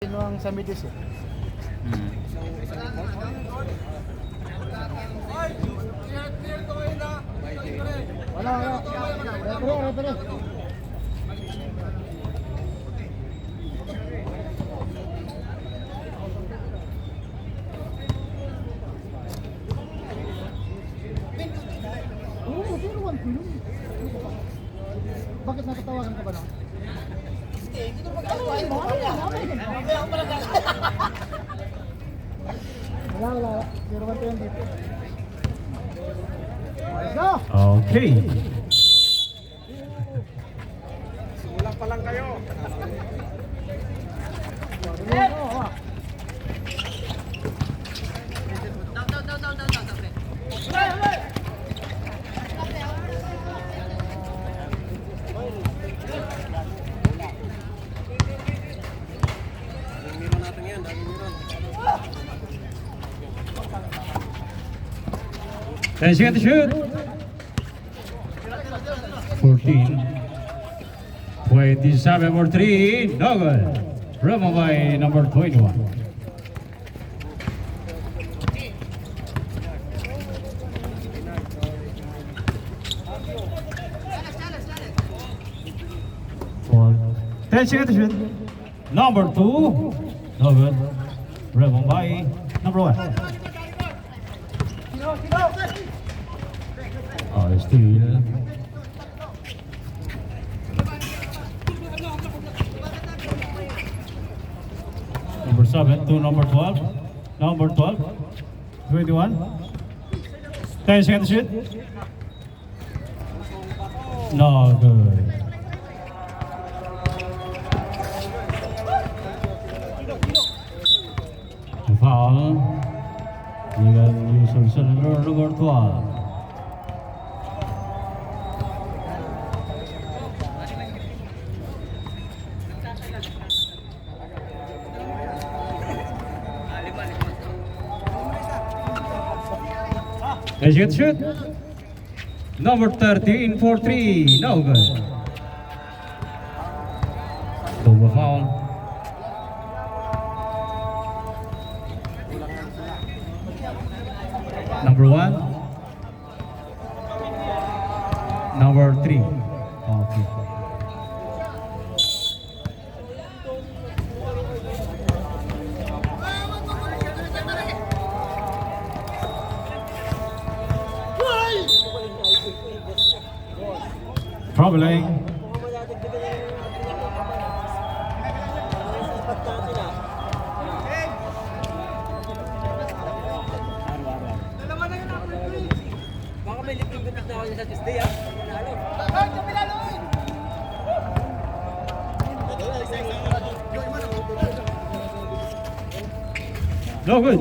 sino ang sa midis eh. Wala. Pare. Bakit natatawagan ka ba no? Hindi ko magkakain mo. Wala. Pero ba tayo dito? Let's go! Okay. Simulan pa lang kayo. Then she got the shoot. 14. 27 for 3. No good. Rebound by number 21. Then she got the shoot. Number 2. No good. Rebound by number 1. Oh, steal. Number 7 to number 12. Number 12. 21. 10 seconds to shoot. No good. Foul. Legal user cylinder number 12. Let's get shoot. Number 13 for 3. No good. Double foul. Number 1. Number 3. Okay. Traveling. Baka may libreng gunak na ako sa Tuesday ah. Lalo. No good.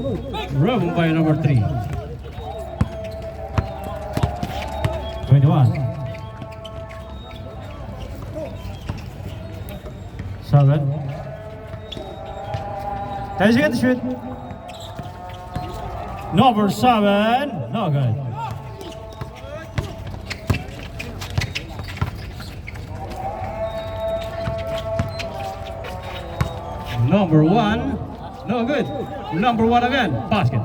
Rebound by number 3. 21. 7. Can you get the shoot? Number 7. No good. Number 1. No good. Number 1 again. Basket.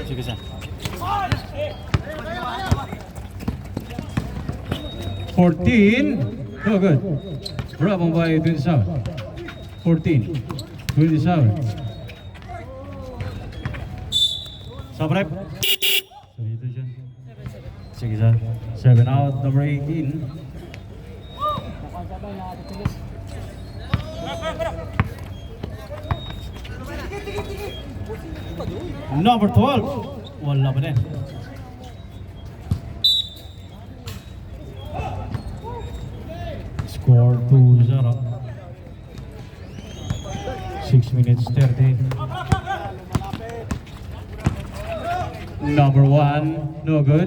Sige siya. 14. No good. Rebound by 27. 14. 27. Sabrep. So dito siya. Sige siya. 7 out. Number 18. Number 12. Wala pa din. Score 2-0. 6 minutes 30. Number 1, no good.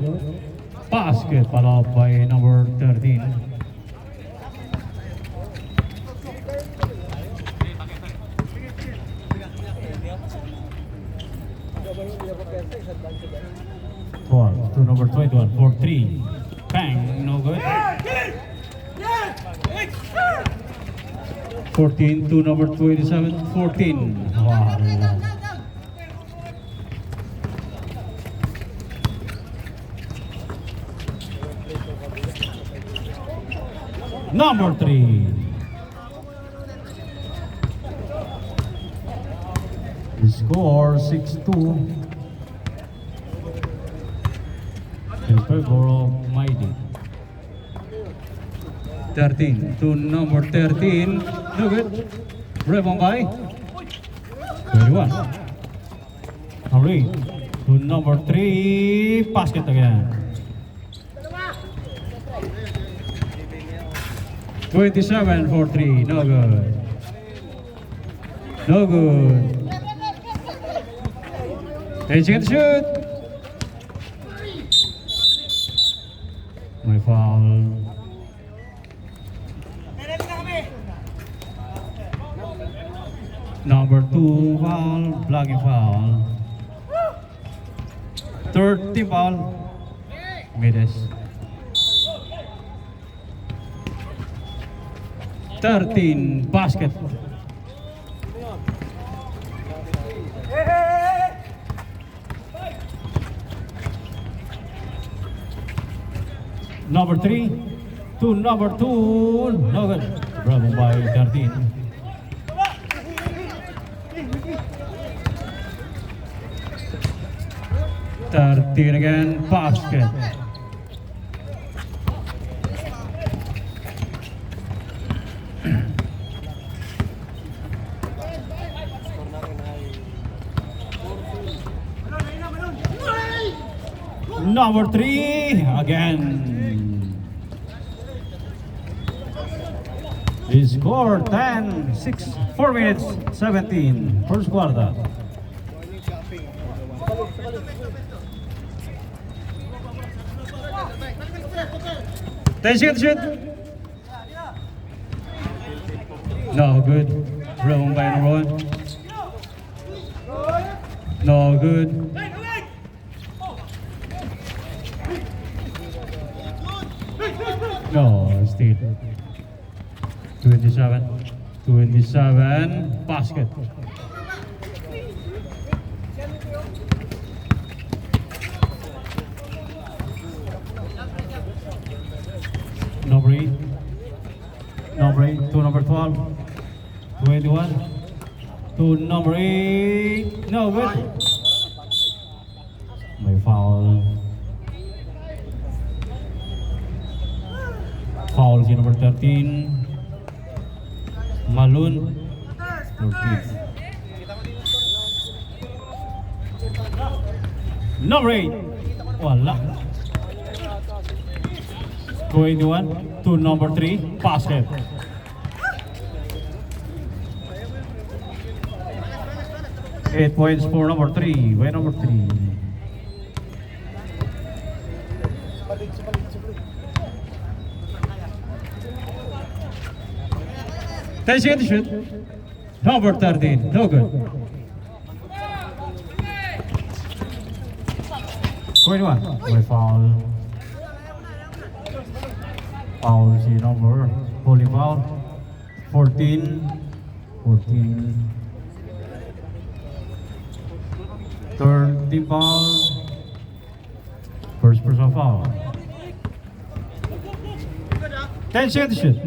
Basket followed by number 13. 12 to number 21 for 3. Bang, no good. 14 to number 27, 14. Wow. Number 3. The score 6-2 in favor of Mighty. 13 to number 13. No good. Rebound by 21. Hurry to number 3. Basket again. 27 for 3. No good. No good. 10 seconds to shoot. May foul. Number 2 foul, blocking foul. Third team foul. Mides. 13 basket. Number 3 to number 2. No good. Bravo by 13. Again, basket. Number 3 again. The score 10, 6, 4 minutes, 17, first quarter. Ten seconds shoot. No good. Rebound by number 1. No good. No, still. 27 basket. Number 8 to number 12, 21 to number 8. No good. May foul. Foul si number 13. Malun. 14. Number 8. Wala. 21 to number 3. Basket. Eight points for number 3. By number 3. Ten seconds to shoot. Number 13. No good. 21. By foul. Foul si number. Holy foul. 14. Third team foul. First person foul. 10 seconds to shoot.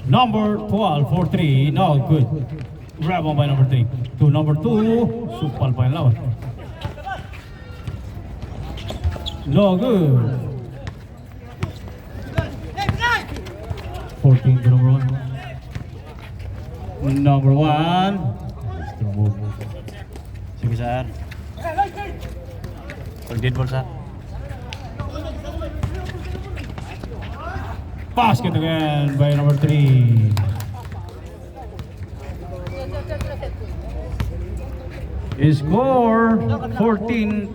Number 12 for 3. No good. Rebound by number 3. To number 2. Supal pa yung lawan. No good. 14 to number 1. Number 1. Sige sir. Pag dead ball sir. Basket again by number 3. Score 14-10.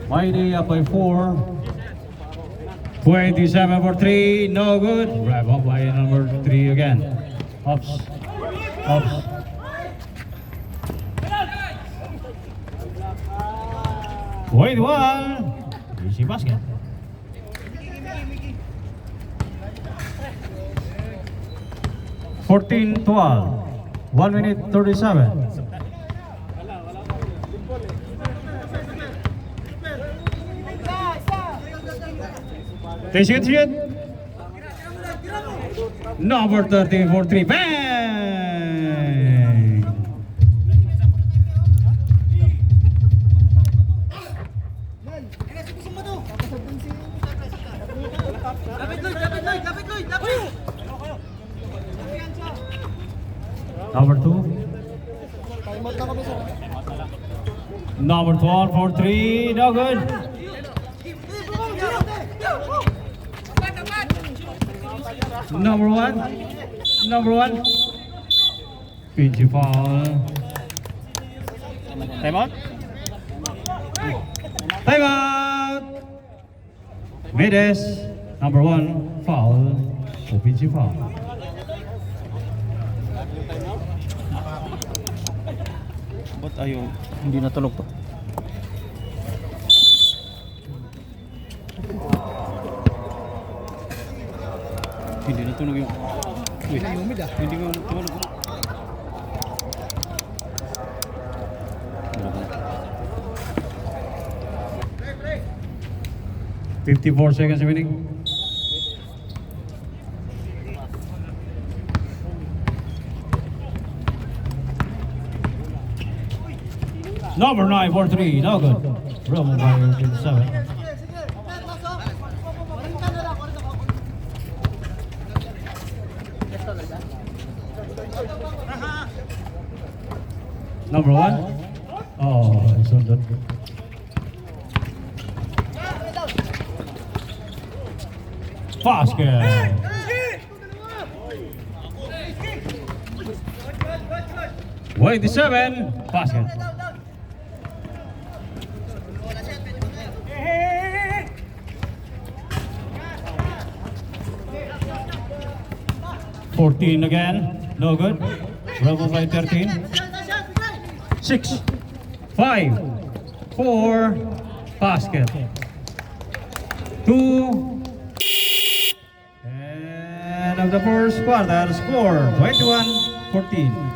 Mighty up by 4. 27 for 3. No good. Wrap up by number 3 again. Ups. 21. Easy basket. Fourteen, 12. 1 minute 37. Shoot. Number 13 for 3. Bang! Number 2. Time out na kami sir. Number 12 for 3. No good. Number 1. Number 1. PG foul. Time out. Time out. Medes. Number 1. Foul. O PG foul. Ba't ayaw? Hindi natulog to. Hindi natunog yung... Wait, hindi ko natunog. 54 seconds remaining. Number 9 for 3, no good. Roman by 27. Number 1. Oh, it's not that good. Basket. 27. Basket. Fourteen again. No good. Rebel by 13. 6, 5, 4. Basket. 2. And of the first quarter, score 21-14.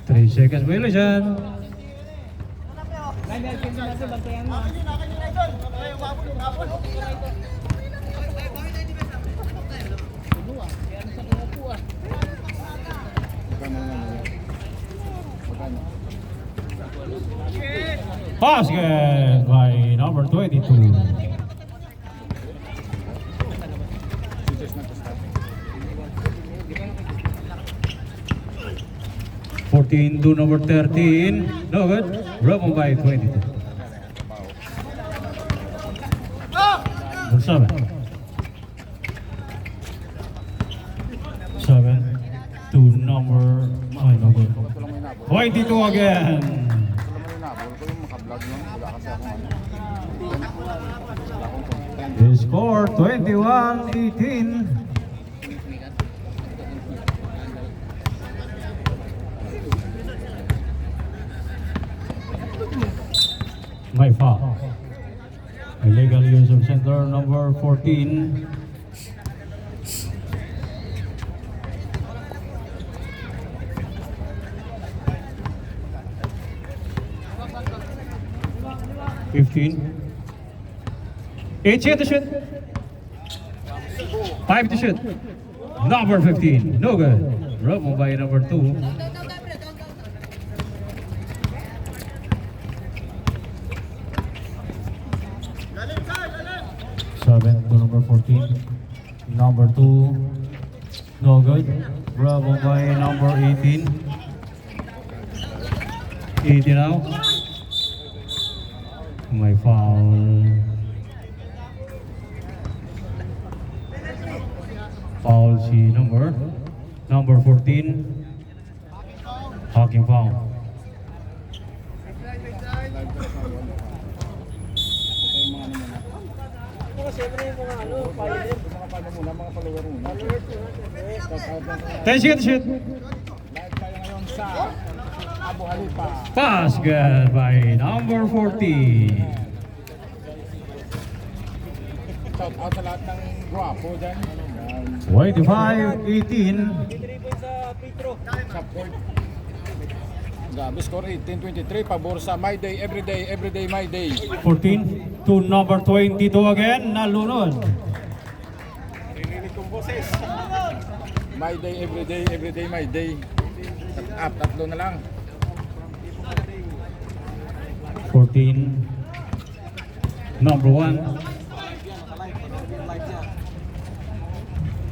Three seconds violation. Basket by number 22. To number 13, no good. Roman by 22. 7. 7 to number, ay, no good. 22 again. The score 21-18. By foul. Illegal use of center number 14. Eight to shoot. 5 to shoot. Number 15. No good. Robo by number 2. To number 14. Number 2. No good. Bravo by number 18. 80 now. May foul. Foul si number 14. Hawking foul. Mga siyempre yung mga ano, pilot. Mga paano muna, mga follower muna. Shout out lang. 10 seconds shoot. Live tayo ngayon sa Abu Halifa. Pass good by number 14. Shout out sa lahat ng guwapo dyan. 25-18. 3 points sa free throw. Sa court. Grabe, score 18-23. Pabor sa My Day, Everyday, My Day. 14 to number 22 again. Nalunod. Rininig kong boses. My Day, Everyday, My Day. Tatlo na lang. 14. Number 1.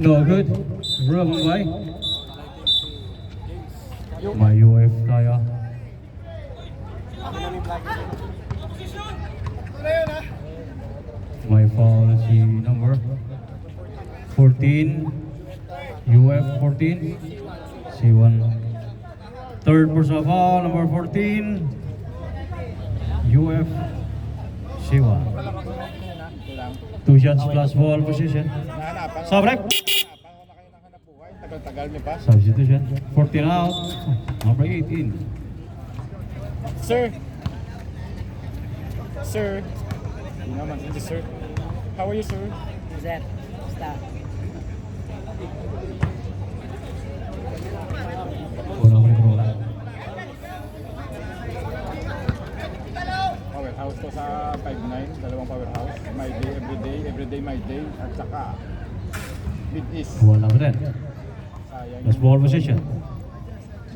No good. Wrong by. May UF tayo. May foul si number 14. UF 14. C1. Third personal foul, number 14. UF C1. 2 shots plus ball position. Nahanapan ko. Sabrek. Nahanapan ko na kayo ng hanap buhay. Tagal-tagal niyo pa. Substitution. 14 out. Number 18. Sir. Sir. Hindi naman, hindi sir. How are you, sir? Zet. Basta. Wala ko rin wala. Powerhouse to sa 5'9", dalawang powerhouse. My Day, Everyday, My Day. At saka, Mid East. Wala ko rin. Sayang Plus ball position.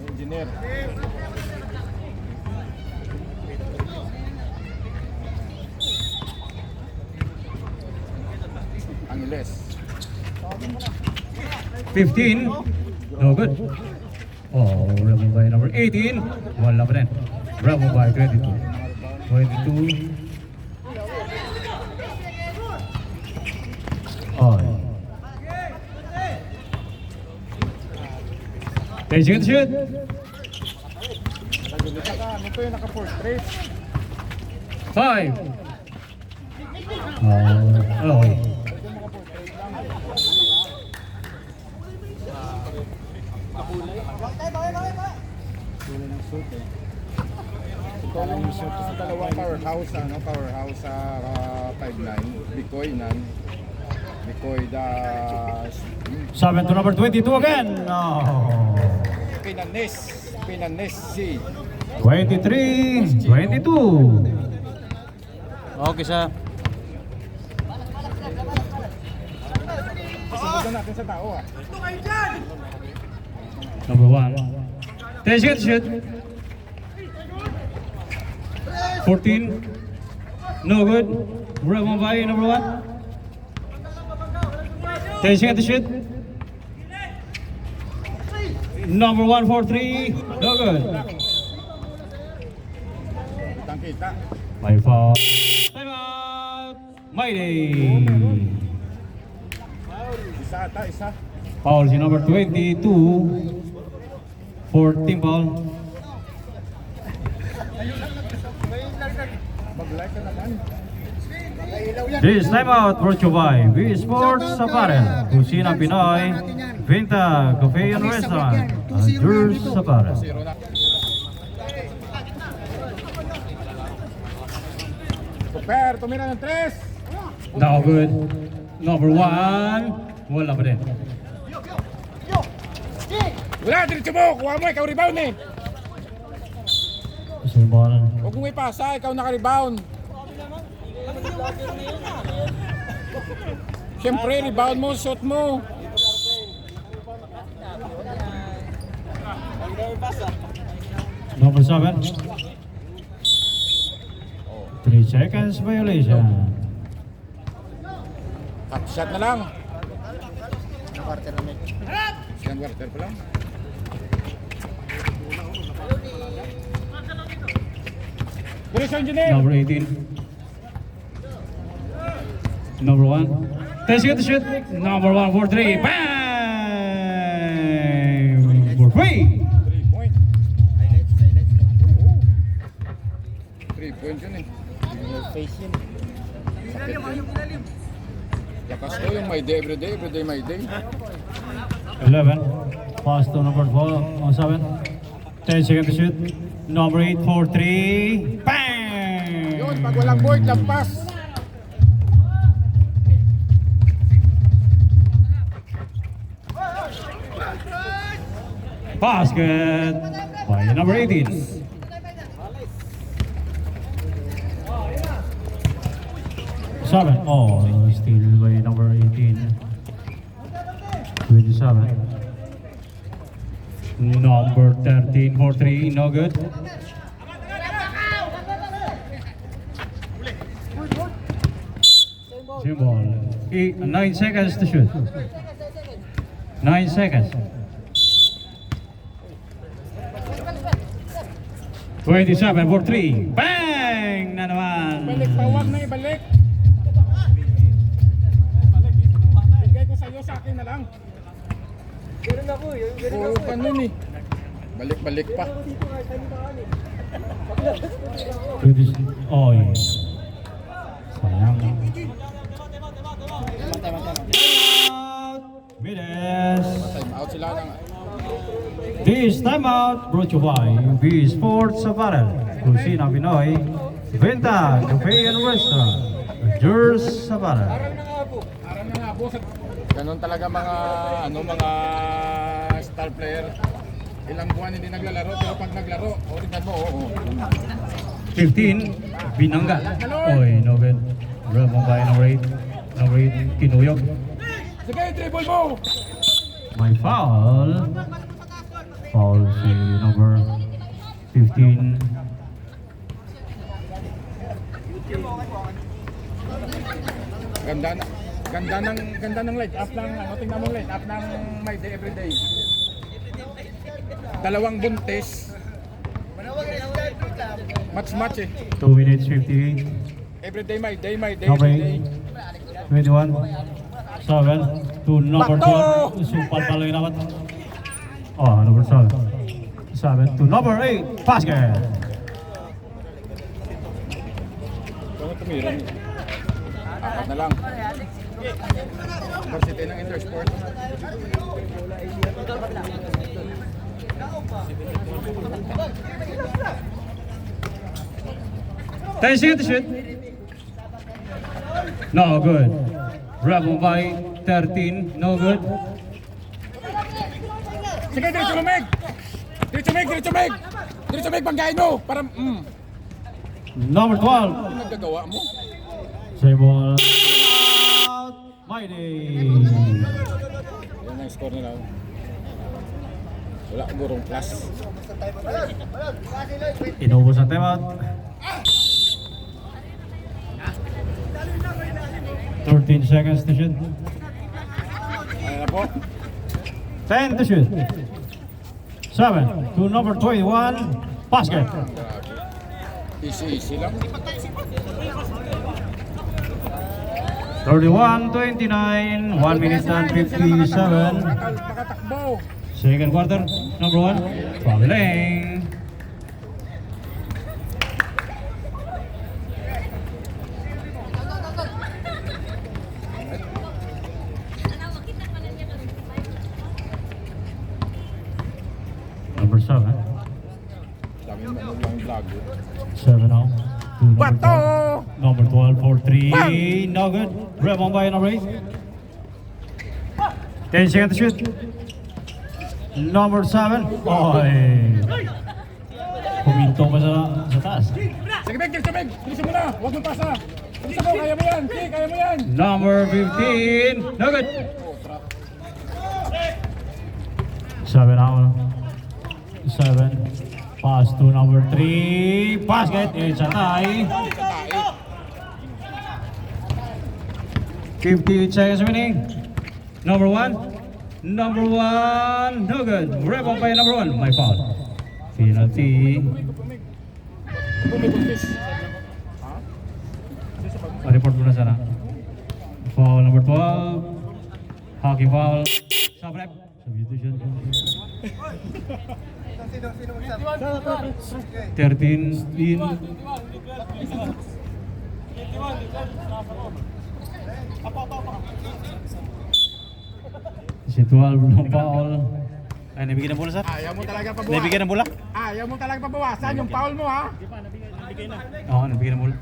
yung engineer. Angeles. 15. No good. Oh, Rebel by number 18. Wala pa rin. Rebel by 22. 22. Oh. 10 seconds shoot. Nagulita ka, ano to yung naka-portrait? 5. Oh, okay. Dulo ng suit eh. Ito yung suit sa dalawang powerhouse, powerhouse sa 5'9", Bikoy the 7 to number 22 again. No. Pinanes si 23, 22. Okay sa. Susunod natin sa tao ah. Number 1. 10 seconds shoot. 14. No good. Rebel by number 1. 10 seconds shoot. Number 1 for 3. No good. Kitang kita. May foul. Time out. Mayday. Isa ata, isa. Foul si number 22. 14 foul. Mag-like ka naman. This time out brought to you by V Sports Apparel, Kusina Pinoy, Vinta Cafe and Restaurant, and Yours Apparel. Zero na. Super, tumira ng 3. Now good. Number 1. Wala pa din. Wala, diretso mo. Kuha mo, ikaw rebound eh. Gusto mo ba? Huwag mong ipasa, ikaw naka-rebound. Siyempre, rebound mo, shot mo. Number 7. 3 seconds violation. Top shot na lang. Isang quarter pa lang. Pulis ang engineer. Number 18. Number 1. 10 seconds to shoot. Number 1 for 3. Bang! For 3. 3 point. 3 point yun eh. Face yun. Lakas ko yung my day, everyday my day. 11. Pass to number 4 on 7. 10 seconds to shoot. Number 8 for 3. Bang! Yun, pag walang board, lampas. Basket by number 18. Seven. Oh, still by number 18. 27. Number 13 for 3. No good. Same ball. 9 seconds to shoot. 9 seconds. 27 for 3. Bang! Na naman. Balik, pawag na ibalik. Bigay ko sa'yo, sa akin na lang. Ganun ako eh. Ganun Puro ako pa nun eh. Balik-balik pa. Oy. Sayang. Mides. Time out sila ng... This timeout brought to you by B Sports Apparel, Kusina Pinoy, Venta, Cafe and Restaurant, Jers Apparel. Arang na nga po. Ganon talaga mga mga star player. Ilang buwan hindi naglalaro, pero pag naglaro, o tingnan mo, oo. 15, Binangga. Oy, no good. Ramon by number 8. Number 8, Kinuyog. Sige, dribble mo! May foul. Foul si number 15. Ganda ng light up ng tingnan mo light up ng my day everyday. Dalawang buntis. Match eh. 2 minutes 58. Everyday my day Number everyday. 8. 21. 7 to number Bato! 12. Supal pala yung dapat. Oh, number 7. 7 to number 8. Basket. Kung tumira niya. Apat na lang. Varsity ng Intersport. Ten seconds to shoot. No good. Rebel by 13. No good. Sige, diretso lumig! Diretso mig, banggain mo! Para, Number 12. Ano nagagawa mo? Same ball. Mighty. Yan ang score nila. Wala, gurong plus. Inubos ang timeout. 13 seconds to shoot. Ano na po? 10 to shoot. 7 to number 21. Basket. Easy lang. 31-29. 1 minute and 57. Makatakbo. Second quarter. Number 1. Pagaling. Number 7. Dami mo lang vlog. 7 now. To number Bato! 12. Number 12 for 3. No good. Rebound by number 8. 10 seconds to shoot. Number 7. Oy. Puminto pa sa taas. Sige, diretso mo na. Huwag mo pasa. Diretso mo, kaya mo yan. Sige, kaya mo yan. Number 15. No good. Oh, trap. 7 now. 7. Pass to number 3. Basket. It's a tie. 58 seconds remaining. Number 1. Number 1. No good. Rebound by number 1. My foul. Penalty. Bumibuntis. Report mo na sana. Foul number 12. Hockey foul. Subrep. Substitution. 13 in. Si 12 ng foul. Ay, nabigyan ng bola, sir? Ayaw mo talaga pabawasan. Nabigyan ng bola? Ayaw mo talaga pabawasan yung foul mo, ha? Oo, nabigyan ng bola.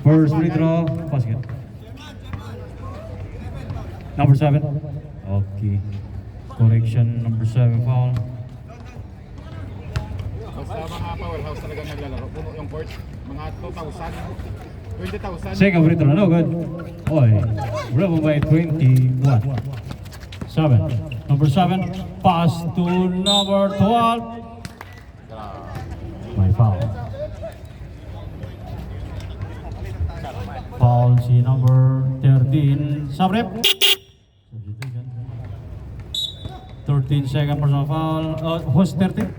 First free throw, basket. Number 7. Okay. Correction, number 7 foul. Basta mga powerhouse talaga naglalaro. Puno yung court. Mga 2,000. 20,000. Second free throw, no good. Oy, rebound by 21. 7. Number 7, pass to number 12. May foul. Foul si number 13, Sabrep. 13 second personal foul. Who's 13?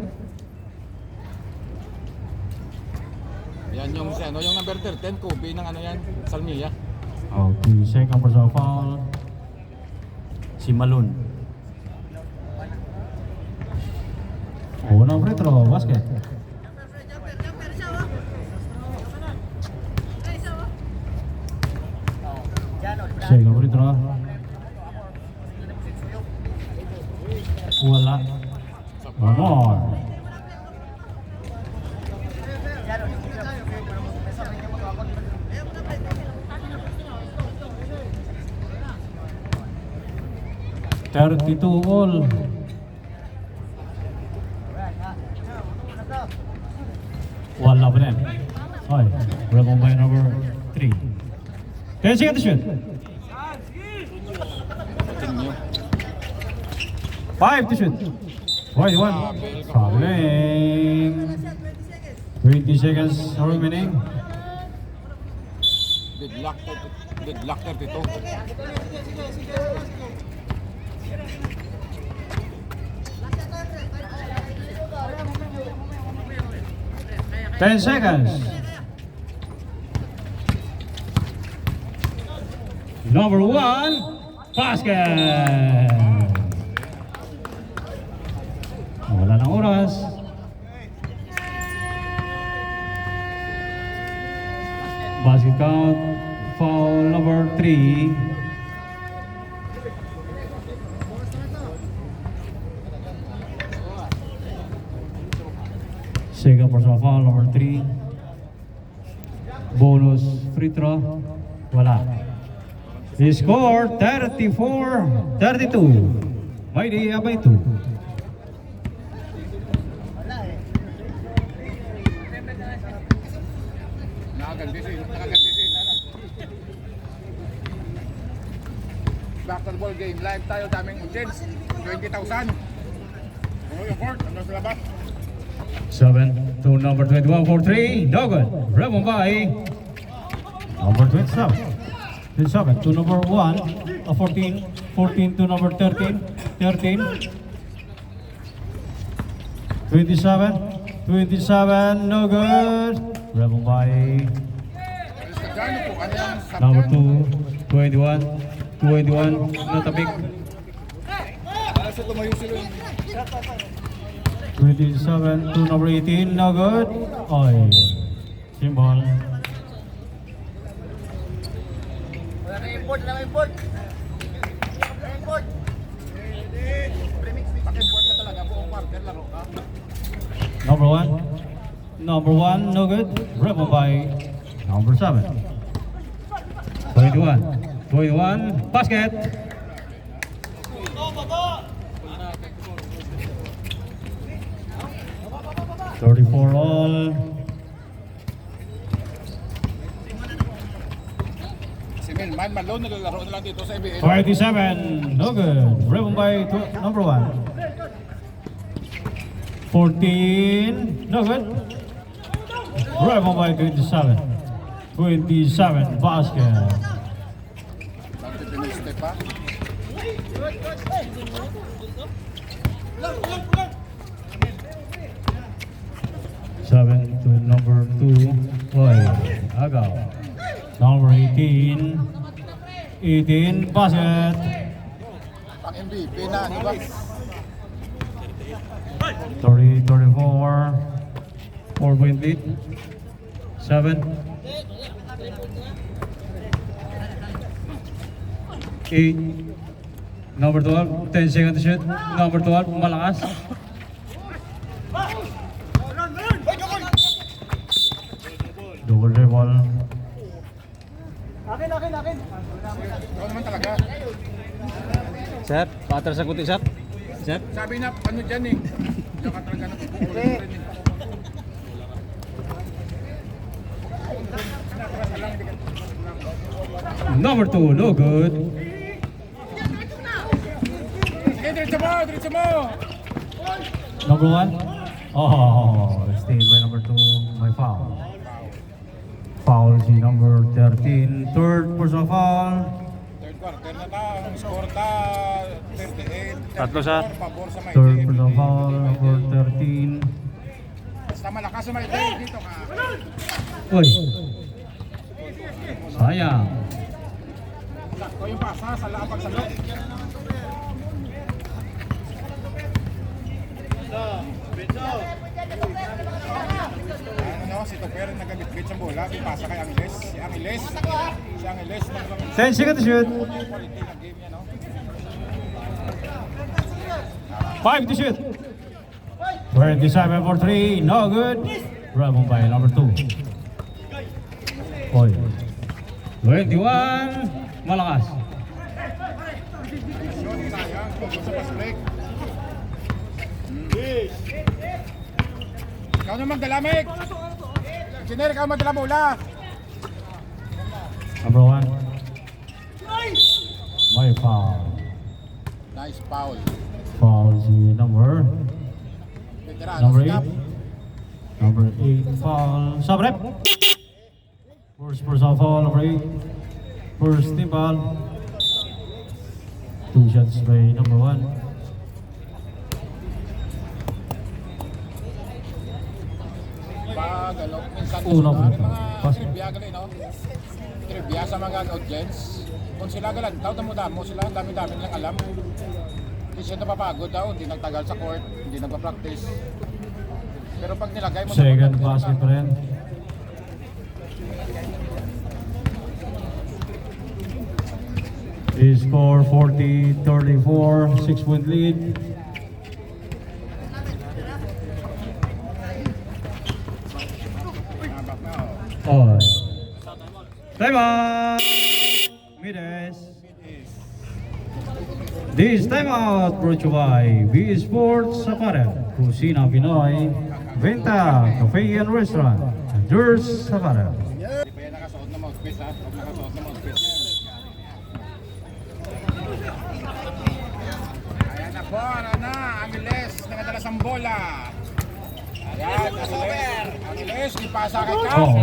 Yan yung, yung number 13, Kobe ng ano yan, Salmia. Okay, second personal foul. Si Malun. Unang free throw, basket. Second free throw. Wala. One more. Thirty-two all. Wala pa din. Okay, rebound by number 3. 10 seconds to shoot. 5 to shoot. 21. Fouling. 20 seconds remaining. Deadlock 32. Ten seconds. Number 1, basket. Wala ng oras. Basket count. Foul number 3. Second personal foul number 3. Bonus free throw. Wala. He scored 34-32. Mighty Abay 2. Basketball game, live tayo, daming audience. 20,000. Ano yung court? Ano sa labas? 7 to number 21 for 3. Dogon. Rebound by number 27. 27 to number 1. 14. 14 to number 13. 13. 27. 27. No good. Rebound by Gano po, ano yung number 2. 21. 21. Natabik. Sa tumayo sila. 27 to number 18. No good. Oy. Symbol. Wala na import. Pag-import ka talaga, buong quarter laro ka. Number 1. Number 1, no good. Rebound by number 7. 21. 21. Basket. $34 all. Si Milman, Malone, nalalaro na lang dito sa NBA. 27. No good. Rebound by number 1. 14. No good. Rebound by 27. 27. Basket. Bakit pinag-step pa? Seven to number 2. Oy, agaw. Number 18. 18 basket. Pang MVP na, di ba? 30-34. 4-point lead. 7. 8. Number 12. 10 seconds to shoot. Number 12. Malakas. Double dribble. Ikaw naman talaga. Sir, pater sa kuti, sir. Sir? Sabi na, ano dyan eh. Diyan ka talaga napupukulit rin eh. Number 2. No good. Sige, diretso mo, diretso mo. Number 1. Oh, stayed by number 2. May foul. Foul si number 13. Third personal foul. Third quarter na ta, ang score ta 38. Tatlo sa- Pabor sa may Third team. personal foul. Number 13. Basta malakas sa may team, dito ka. Uy. Sayang. Sakto yung pasa sa lapag sa loob. Ano, si Tupper nagabit-bit sa bola, pipasa kay Angeles. Si Angeles, 10 seconds to shoot. quality ng game niya, no? 5 to shoot. 27 for 3. No good. Rebound by number 2. Oy. 21. Malakas. Sayang, kung sa fast break. Ikaw na magdalamig. Engineer, ikaw magdala bola. Number 1. May foul. Nice foul. Foul si number Veterano, Number stop. 8. Number 8 foul. Sabrep. First personal foul, number 8. First team foul. 2 shots by number 1. Pag ano, minsan Una po. ano, mga Pas- trivia galing, no? Trivia sa mga audience. Kung sila galang, tao damo sila, ang dami-dami nilang alam. Hindi siya napapagod daw, hindi nagtagal sa court, hindi nagpa-practice. Pero pag nilagay mo Second sa basket pa rin. They score 40-34, 6-point lead. Habak na, oh. Oh. Time out! Mides. This time out brought to you by B Sports Apparel, Kusina Pinoy, Venta, Cafe and Restaurant, and Durs Apparel. Hindi pa yan nakasuot na mouthpiece, ha? Huwag nakasuot na mouthpiece yan. Ayan na po, ano na, Angeles, nakadala sa bola. Ayan, Angeles, ipasa kay Cap. Oh,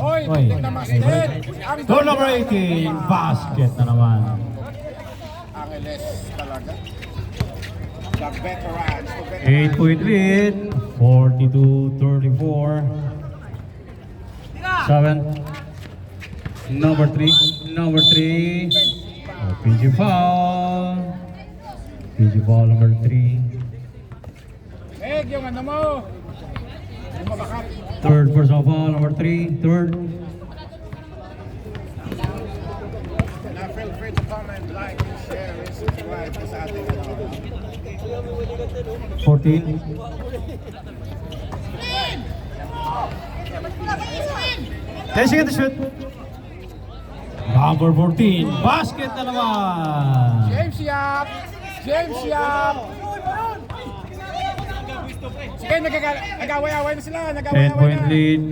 Oy, oy. tingnan na masted. Goal number 18, basket na naman. Angeles talaga. The veterans. The veterans. 8-point lead, 42-34. 7. Number 3. Number 3. PG foul. PG foul number 3. Meg, yung ano mo. Yung mabakat. Third personal foul number 3. Third. Na feel free to comment, like, share, and subscribe sa ating ano. 14. 10 seconds to shoot. Number 14. Basket na naman. James Yap! James Yap! Sige, nag-away-away na sila. Nag-away-away 10-point na. lead.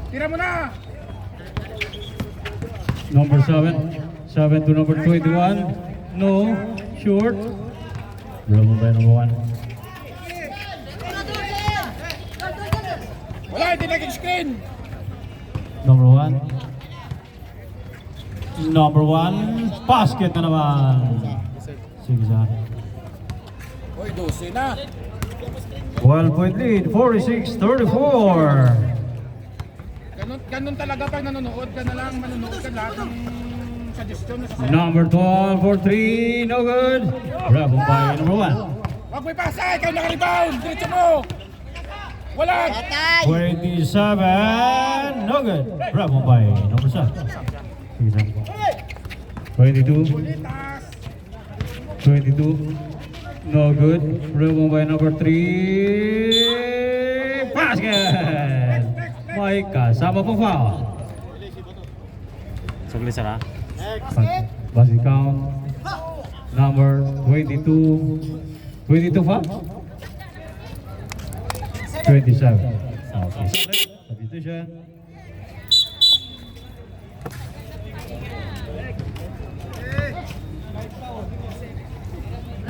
Tira mo na! Number 7. 7 to number 21. No. Short. Bravo by number 1. Wala, hindi nag-screen! Number 1. Number 1. Basket na naman. Sige sa. Uy, 12 na. 12-point lead. 46-34. ganun talaga pag nanonood ka na lang, manonood ka lahat ng suggestion na sa Number 12 for 3, no good. Rebel by number 1. Wag may pasa, ikaw naka-rebound, diretso mo! Wala! 27, no good. Rebel by number 7. 22, Ulitas! 22, no good. Rebel by number 3. Basket! May kasama pang foul. Saglit sana. Basket count. Number 22. 22 foul? 27. Okay. Substitution.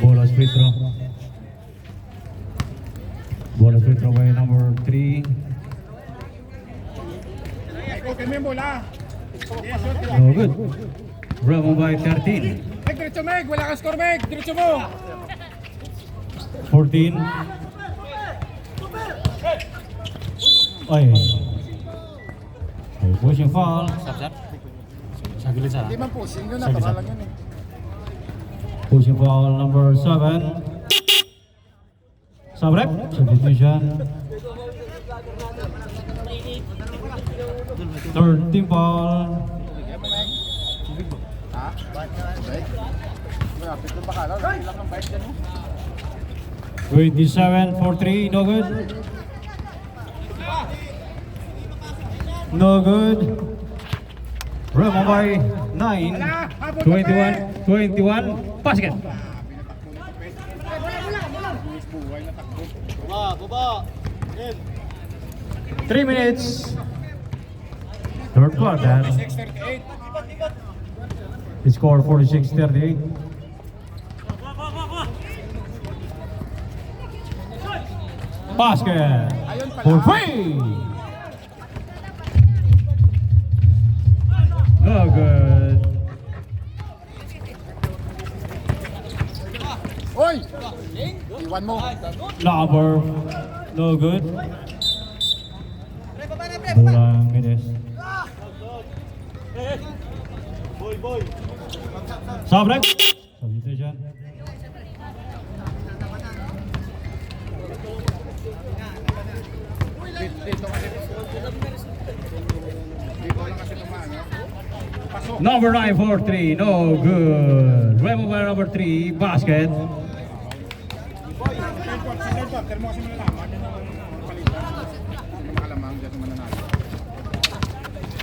Bonus free throw. Bonus free throw by number 3. Ikaw kami yung bola! Yes, shoot! No good. Rebel by 13. Meg, diretso Meg! Wala kang score Meg! Diretso mo! 14. Ay. Ay, pushing foul. Sap. Saglit sana. Hindi man pushing yun, Sige, natural sige. lang yun eh. Pushing foul number 7. Sabrek. Substitution. Third team foul. Bigyan mo Meg. Ha? Bike? Malapit yung bakala, laki lang ng bike dyan oh. 27 for 3. No good. No good. Rebel by 9. 21. Basket. Buhay na takbo. Baba. 3 minutes. Third quarter. 6:38. Score 46-38. Basket Ayun pala. for 3. No good. Oy! Iwan mo. Number no good. Bulang Gides. Sabrek. Substitution. Dito kasi. Dito lang kasi tumaan. Pasok. Number 9 for 3. No good. Rebel by number 3. Basket. Sa third quarter mo kasi malalaman. Yan ang palitan. Yung makalamang dyan yung mananalo.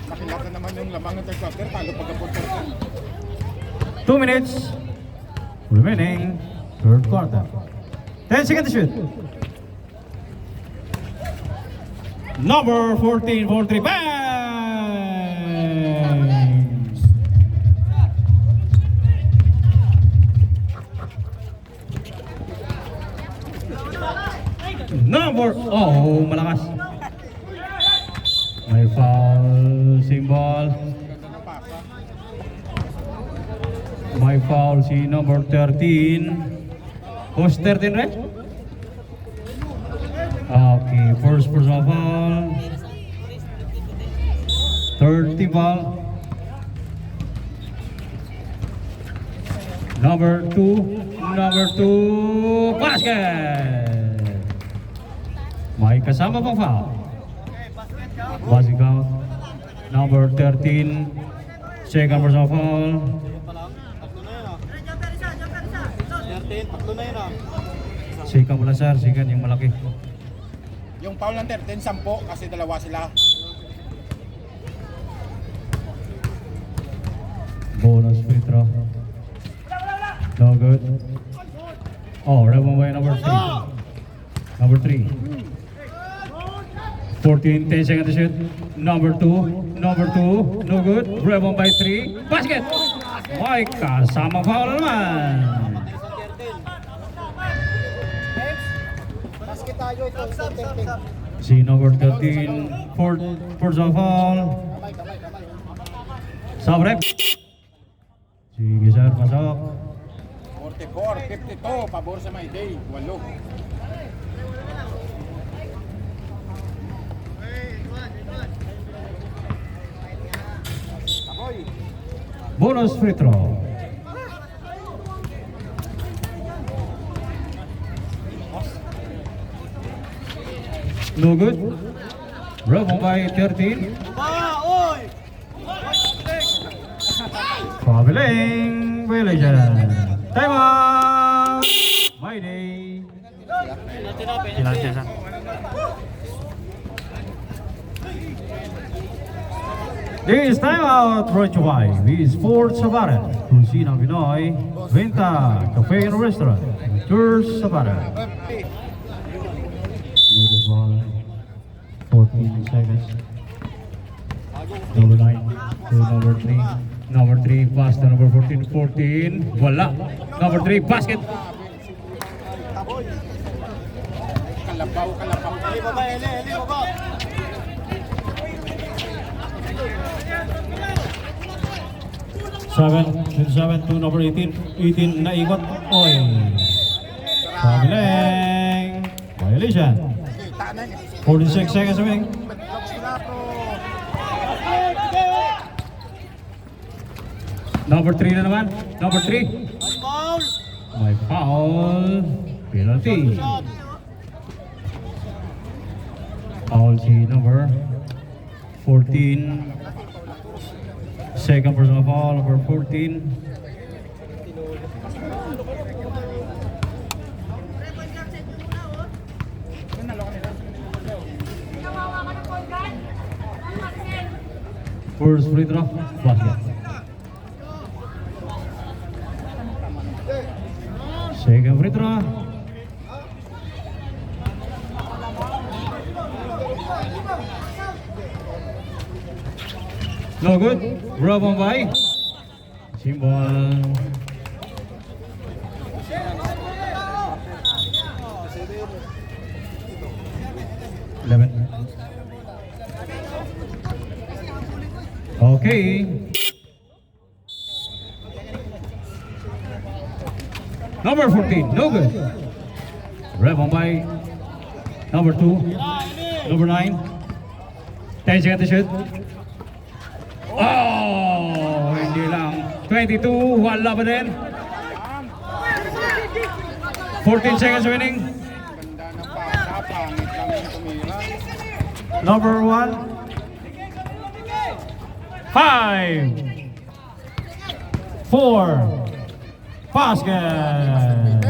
Makilat na naman yung lamang ng third quarter. Talo pagka-fourth quarter. 2 minutes remaining. Third quarter. 10 seconds to shoot. Number 14 for 3. Bang! Number, oh, malakas. May foul symbol. Ganda ng pasa. May foul si number 13. Who's 13, right? Okay, first personal foul. Third team foul. Number 2, basket! May kasama pang foul. Basket count. Number 13, second personal foul. 13, 3 na yun ah. Second pala sir, second yung malaki. Yung foul ng 13, 10 kasi dalawa sila. Bonus free throw. No good. Oh, rebel by number 3. Number 3. 14, 10 seconds to shoot. Number 2, no good. Rebel by 3. Basket! May kasama foul naman. Basket tayo ito. Si number 13, fourth foul. Sabrek. Sige sir, pasok. 44, 52, pabor sa Mayday. 8. Bonus free throw. No good. Rebound by 13. Traveling violation. Time out. My day. Ilan siya sa? This time out brought to you by the Sports Sabara, Kusina Pinoy, Venta, Cafe and Restaurant, Tours Sabara. This one, 14 seconds. Number 9 to number 3. Number 3, pass to number 14. 14, wala. Number 3, basket. Kalabaw, kalabaw. Seven to number 18. 18 na ikot. Oy. Traveling. Violation. Kita na niya. 46 seconds remaining. Betlog sila pro. Number 3 na naman. Number 3. May foul. Penalty. Foul si number 14. Second personal foul, number 14. First free throw, basket. Second free throw. No good. Rebound by Simbol. Okay. Number 14, no good. Rebound by number 2, number 9. 10 seconds to shoot. Oh, hindi lang. 22, wala pa din. 14 seconds winning. Ganda ng pasa, pangit lang yung tumira. Number 1. 5. 4. Basket.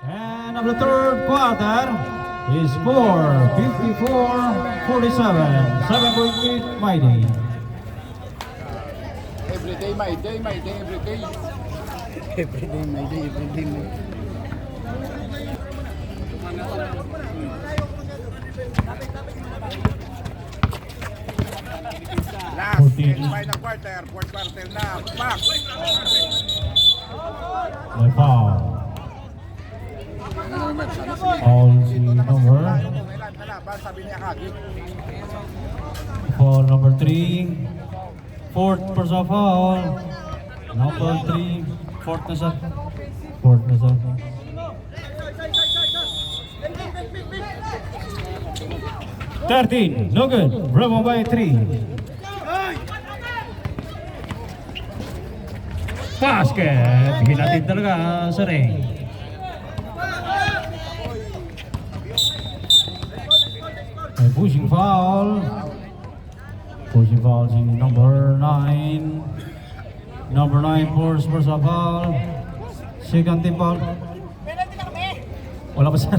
And of the third quarter is score 54-47. 7.8 my day. Everyday, my day, everyday. Everyday, my day, everyday, my day. Last, 14. final quarter, fourth quarter na. Back. May foul. Foul si number. Sabi niya kagit. Foul number 3. Fourth personal foul. Number 3. Fourth na sa. 13. No good. Rebound by 3. Basket. Hinatid talaga sa ring. May pushing foul. Pushing foul si number 9. Number 9 force personal foul. Second team foul. Wala pa sa.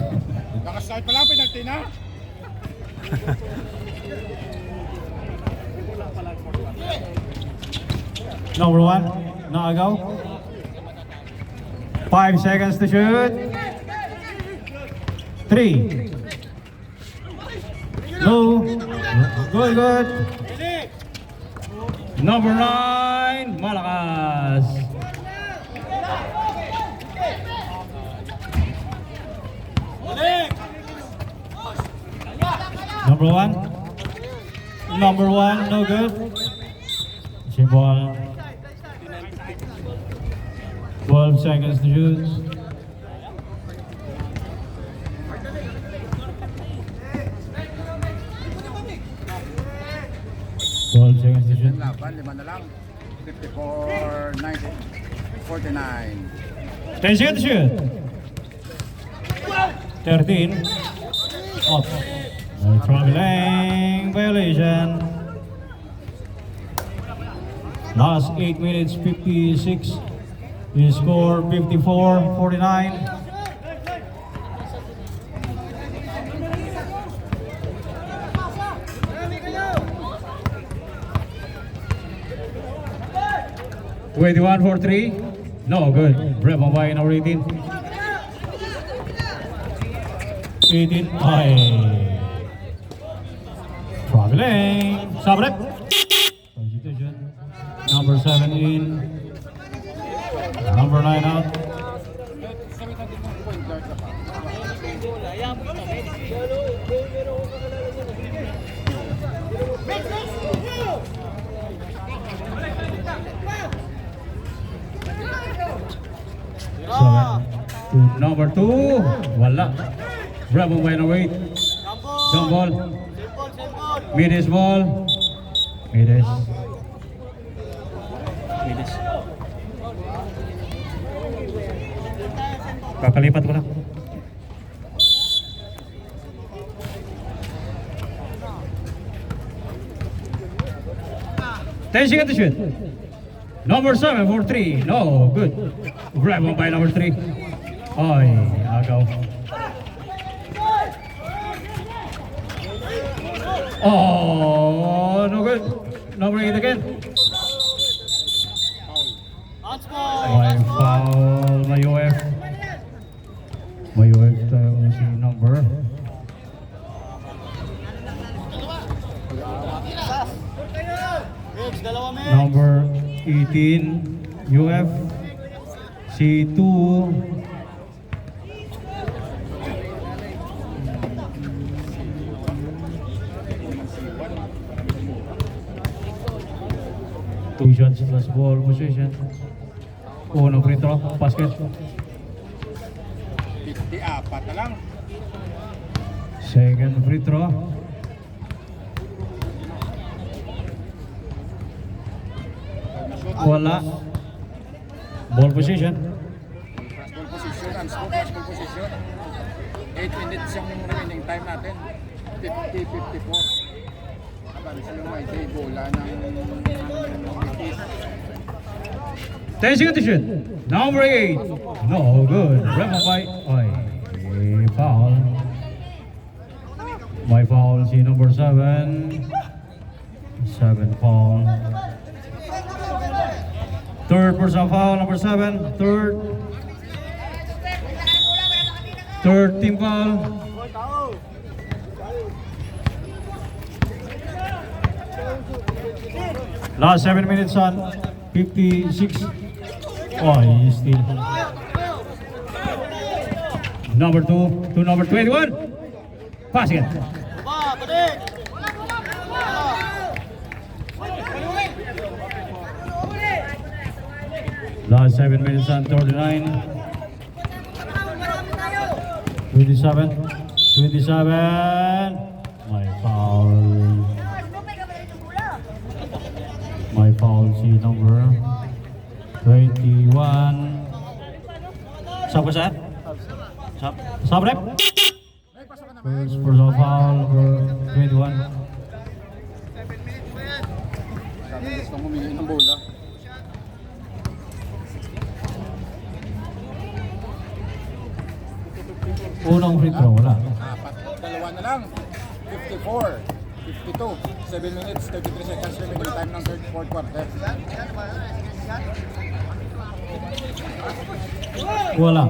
Nakastart pa lang, penalty na. Number 1, nakagaw. 5 seconds to shoot. 3. No. Good. Number 9, malakas. Number 1, no good. Simbol. 12 seconds to shoot. lima na lang. 54-49. 10 seconds to shoot. 13. Off. No traveling violation. Last 8 minutes 56. The score 54-49. Twenty-one for three. No good. Rebel by number 18. 18. Ay. Traveling. Sabrep. Substitution. Number 7 in. Number 9 out. Sabi natin yung point guard ka pa. Seven. To number 2. Wala. Rebel by number 8. Jump ball. Midis ball. Midis. Kakalipat ko lang. Ten seconds to shoot. Number 7 for 3. No, good. Grab on by number 3. Ay, agaw. Oh, no good. Number 8 again. May foul, may UF. May UF tayo si number. Number 18, UF. C2. Two shots plus ball position. Unang free throw, basket. 54 na lang. Second free throw. Wala. Ball position. Ball position, unspoken ball position. 8 minutes yung remaining time natin. 50-54. Abang sa lumay kay bola ng East. 10 seconds to shoot. Number 8. No good. Rebel by. Ay, foul. May foul si number 7. 7 foul. Third personal foul, number 7. Third team foul. Last 7 minutes on 56. Oh, he's still. Number 2 to number 21. Basket. Last 7 minutes on 39. 27. My foul. My foul si number 21. Sab sa? Sab rep? First personal foul for 21. Sabi gusto kong humingi ng bola. Unang free throw, wala. Dalawa na lang. 54, 52, 7 minutes, 33 seconds remaining time ng fourth quarter. Wala.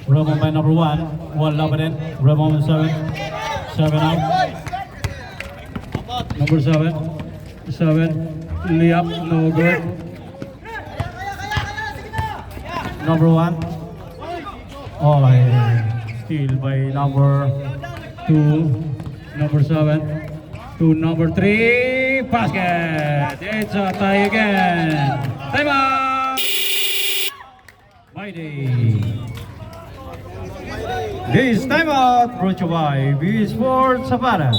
Rebound by number 1. Wala pa din. Rebound 7. 7 out. Number 7. 7. Layup, no good. Number 1. Oh, steal by number 2. Number 7. To number 3. Basket. It's a tie again. Time out. Friday. This time out brought to you by B Sports Savannah.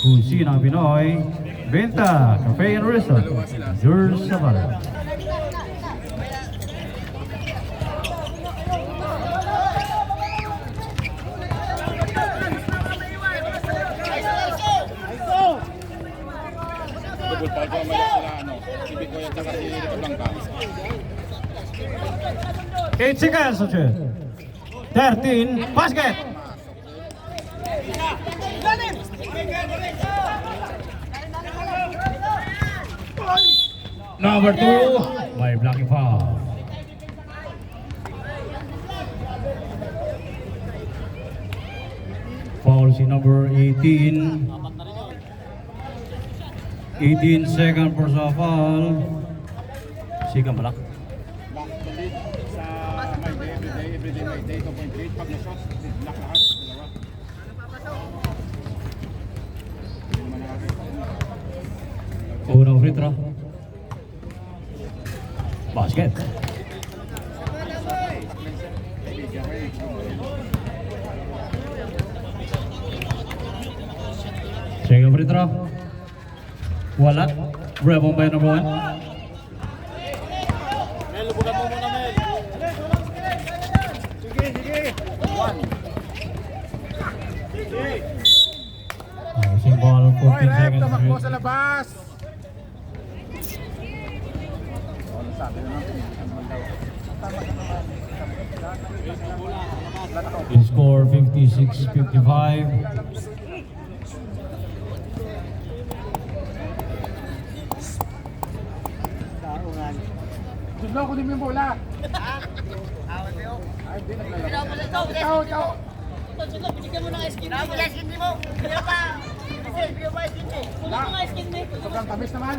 Kung sino ang Pinoy, Benta, Cafe and Resort. Jules Sabara. Double foul ko maya sila ano, si Bikoy at saka si Rico Blanca. 8 seconds to shoot. 13, basket. Number 2, may blocking foul. Foul si number 18. 18 second for sa foul. Siga malak. Back to lead sa my day, everyday my day, 2.3. Pag na-shot, block lahat, dalawa. Hindi naman nakakita. Unang free throw. Basket. Second free throw. Wala. Rebound by number 1. Mel, lubugan mo muna, Mel. Housing ball, Hoy, 14 ref, seconds. tumakbo sa labas! Ano sabi naman? The score 56-55. Gusto ko din mo yung bola. Ay, hindi naglalaro. Ikaw. Binigyan mo ng ice cream. Nabula ice cream mo. Bigyan pa. Bigyan pa ice cream mo. Kulang mo ng ice cream mo. Sobrang tamis naman.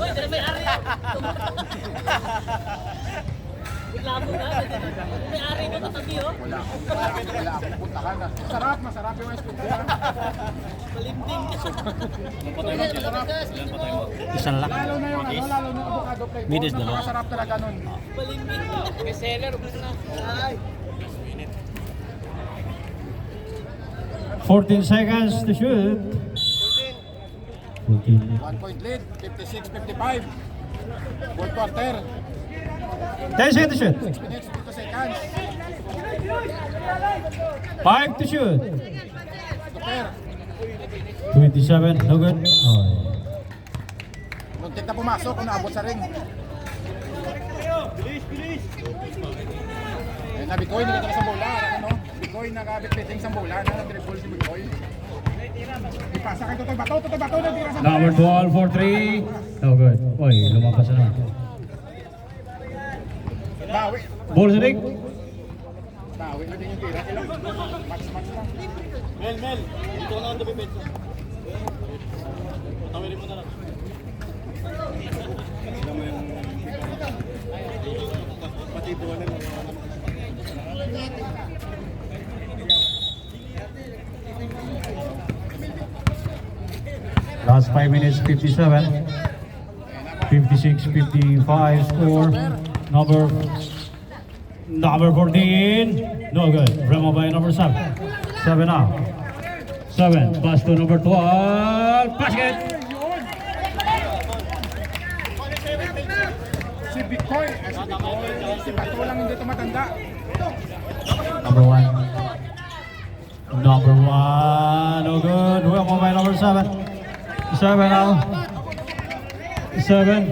Uy, dala may ari. Labo na. May ari mo katabi, oh. Wala akong puntahan na. Masarap yung ice cream. Malinding. Isang lak. Lalo na yung avocado flavor. Minis dalawa. Napakasarap talaga nun. Malinding. May seller. Gusto na. Ay. 14 seconds to shoot. 14. 1 point lead, 56-55. Fourth quarter, 10 seconds to shoot. 6 minutes, 2 seconds. 5 to shoot. Super. 27, no good. Oh. Muntik na pumasok kung naabot sa ring. Eh, na Bikoy, hindi ka sa bola. Ano? Bikoy, nagabit-biting sa bola. Nag-dribble si Bikoy. Ipasa kay Totoy Bato, nagtira sa bola. Number 12 for 3. No good. Oy, lumabas na. Bawi. Ball sa ring. Bawi na din yung tira. Match lang. Mel, dito ka na ang tabi, Pet. Tawilin mo na lang. Pati bola mo. Last 5 minutes, 57. 56-55 score. Number 14. No good. Remo by number 7. 7 out. 7. Pass to number 12. Basket. Si Bikoy, si Bato lang hindi tumatanda. Number 1. Number 1. No good. Remo by number 7. 7 out. 7.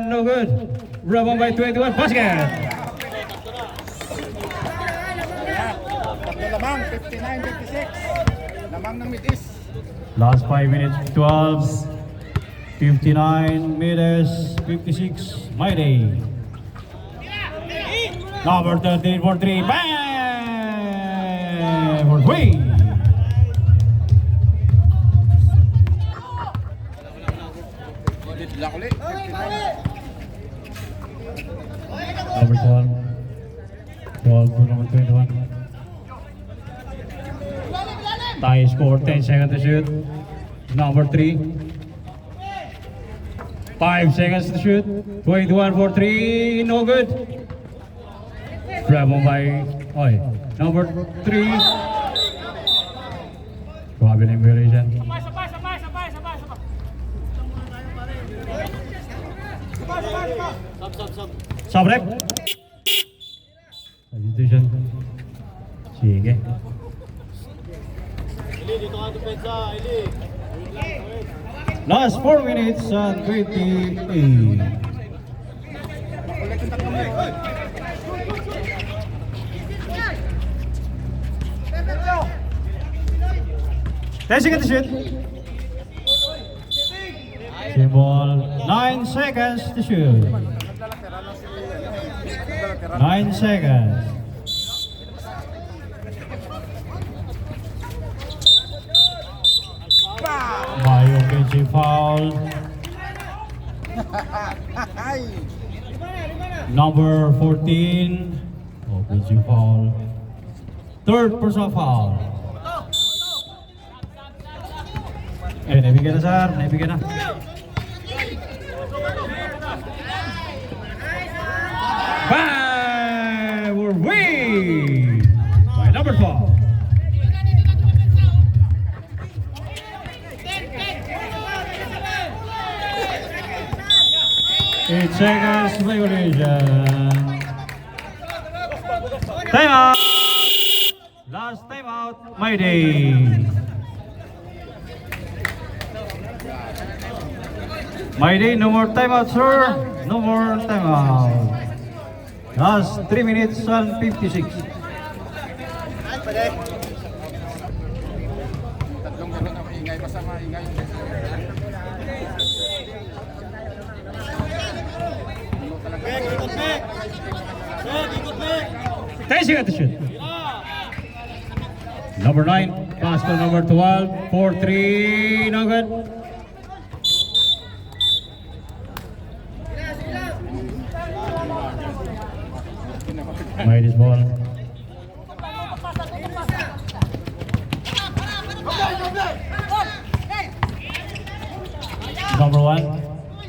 No good. Rebound by 21. Basket. Tatlo lamang, 59-56. Lamang ng Mitis. Last 5 minutes, 12. 59 minutes, 56. My day. Number 13 for 3. Bang! For 3. Black ulit, 59. Number 12. 12 to number 21. Tie score, 10 seconds to shoot. Number 3. 5 seconds to shoot. 21 for 3. No good. Rebound by number 3. Grabe na yung variation. Sub. Subrep. Substitution. Sige. Ili, dito ka depensa. Ili. Last 4 minutes and 28. 10 seconds to shoot. Ball. 9 seconds to shoot. 9 seconds. May offensive foul. Number 14. Offensive foul. Third personal foul. Naibigyan na sir. Naibigyan na. Bye! We're way by number 4. Eight seconds regulation. Time out. Last time out. My day. My day. No more time out, sir. No more time out. Last 3 minutes and 56. Tatlong garo na maingay, basta maingay. Back, ikot back. Back, ikot back. 10 seconds to shoot. Number 9, pass to number 12, 4-3, no good. Made his ball.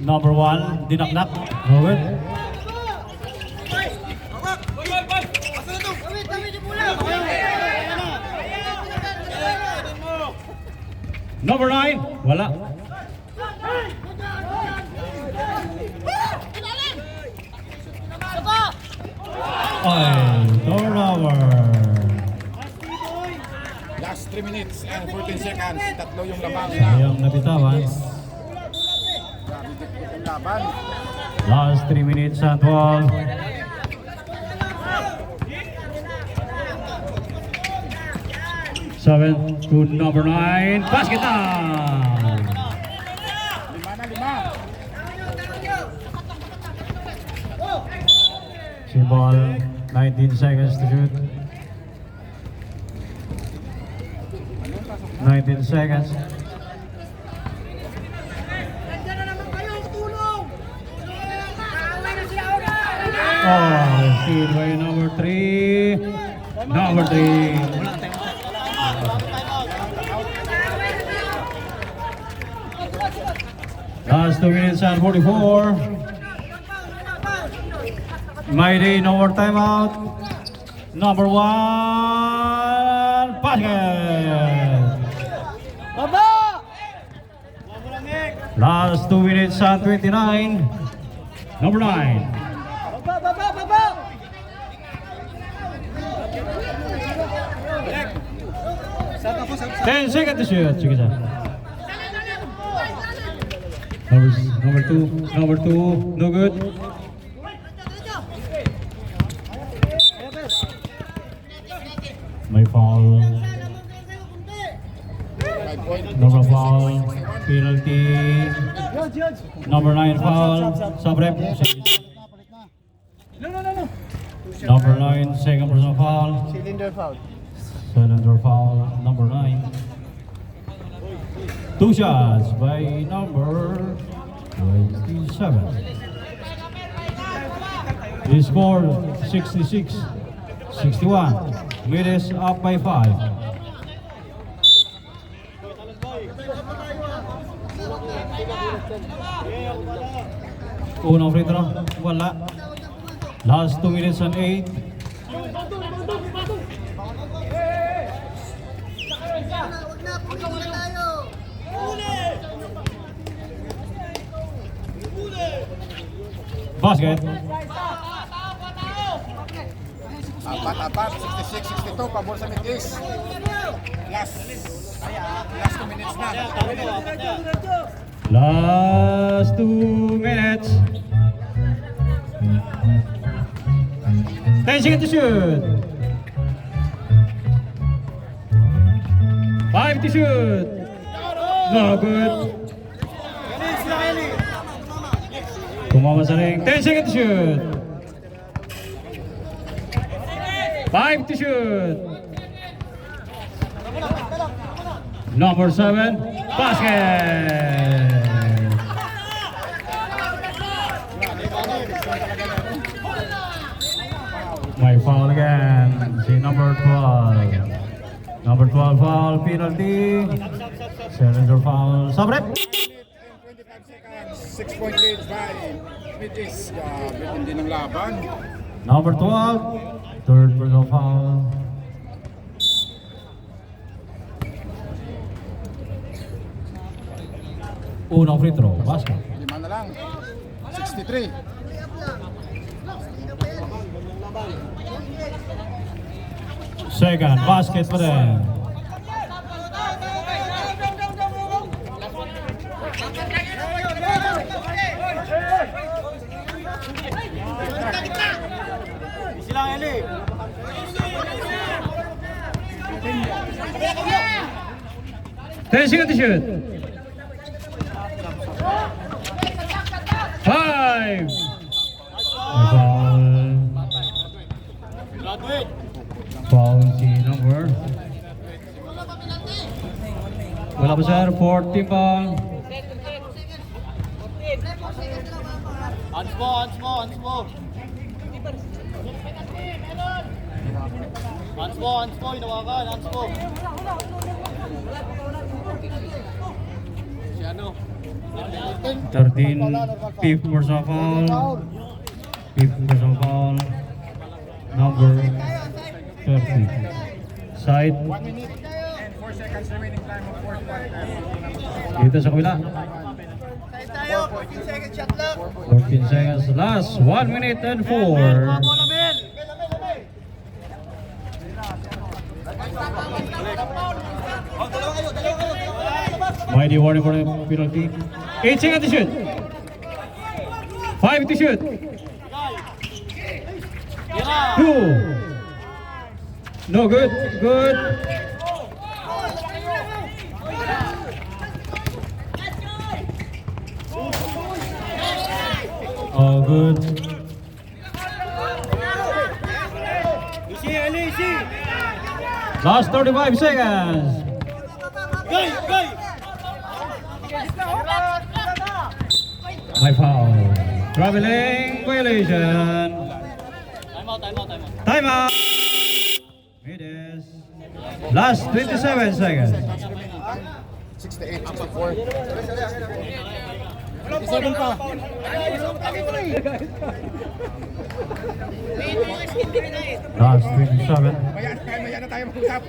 Number one, dinaknak, no good. Number 9, wala. Ay, turnover. Last 3 minutes and 14 seconds. Tatlo yung lamang Sayang nabitawan. Grabe dito yung laban. Last 3 minutes and 12. Seven to number 9. Basket down. 5 na 5. See ball. 19 seconds to shoot. 19 seconds. Oh, steal by number 3. Number 3. Last 2 minutes and 44. My day, no more timeout. Number 1, basket. Last 2 minutes and 29. Number 9. 10 seconds to shoot. Sige sir. Number two, no good. May foul. 5 point. Number foul. Penalty. Number 9 foul. Subrep. Number 9, second personal foul. Cylinder foul. Cylinder foul. Number 9. 2 shots by number 27. He scored 66-61. Leaders up by 5. Unang free throw, wala. Last 2 minutes and 8. Basket. Apat, 66-62, pabor sa Mitis. Last 2 minutes na. Last 2 minutes. 10 seconds to shoot. 5 to shoot. No good. Tumama sa ring. 10 seconds to shoot. 5 to shoot. Number 7, basket. May foul again. Si number 12. Number 12 foul, penalty. Challenger foul, sabrep. 25 seconds, 6-point lead by Mitis. Grabe, hindi ng laban. Number 12, third personal foul. Unang free throw, basket. 5 na lang. 63. Second, basket pa rin. Silang Eli. Ten seconds to shoot. 5. Foul. Graduate. Foul si number. Wala pa sir, 40 foul. Hands mo, hands mo, hands mo. Hands mo, inawakan, hands mo. Si ano? 13, fifth personal foul. Fifth personal foul. Number 30. Side. 1 minute and 4 seconds remaining time of fourth quarter. Dito sa kabila. Tayo, 14 seconds shot lang. 14 seconds. Last 1 minute and 4. Bola, Mel. Mighty warning for the penalty. 8 seconds to shoot. 5 to shoot. Tira. 2. No good. Good. Oh, good. Easy, Eli, easy. Last 35 seconds. Gay, gay. My foul. Traveling violation. Time out, time out, time out. Time out. It is. Last 27 seconds. 68, 64. 57 pa. Last 27. Maya na tayo mag-usap.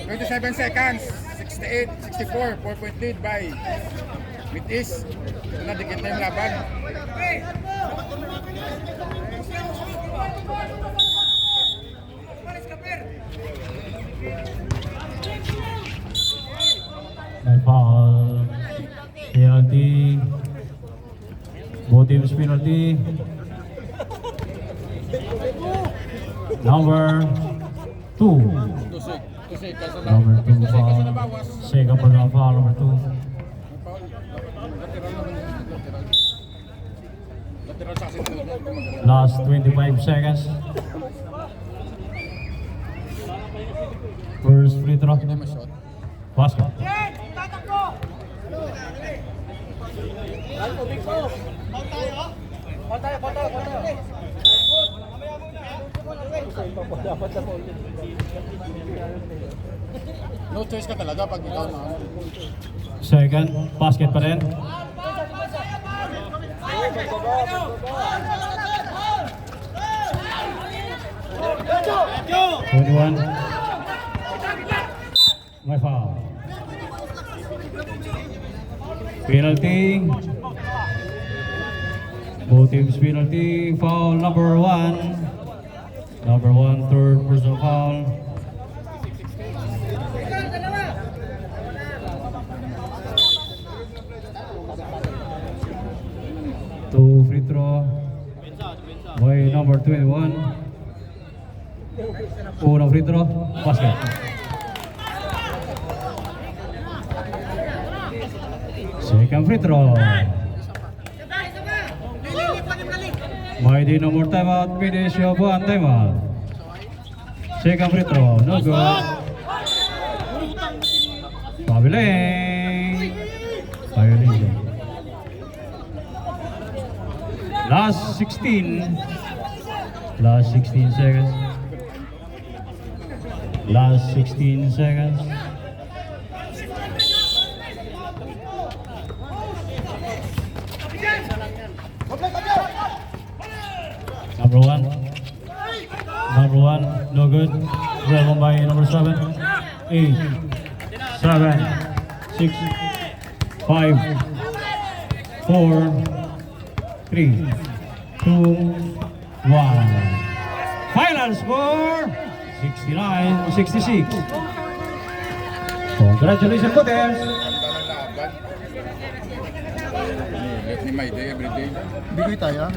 27 seconds. 68, 64. 4-point lead by Mitis. Ito na, dikit na yung laban. My foul. Penalty. Both teams penalty. Number 2. Tusik. Kasi Number 2 kasi foul. nabawas. Second personal foul, number 2. Lateral sa asin. Last 25 seconds. First free throw. Hindi ma-shot. Basket. No choice ka talaga pag ikaw na. Second, basket pa rin. Thank you. 21. My foul. Both teams penalty, foul number 1. Number 1, third personal foul. Two free throw by number 21. Unang free throw, basket. Second free throw. May di no more timeout, finish of one timeout. Second free throw, no good. Pabiling. Violation. Last 16. Last 16 seconds. Last 16 seconds. Number 1. Number 1, no good. Well by number 7. 8, 7, 6, 5, 4, 3, 2, 1. Final score 69-66. Congratulations, Butters. Ganda ng laban. Let me my day every day. Bigay tayo.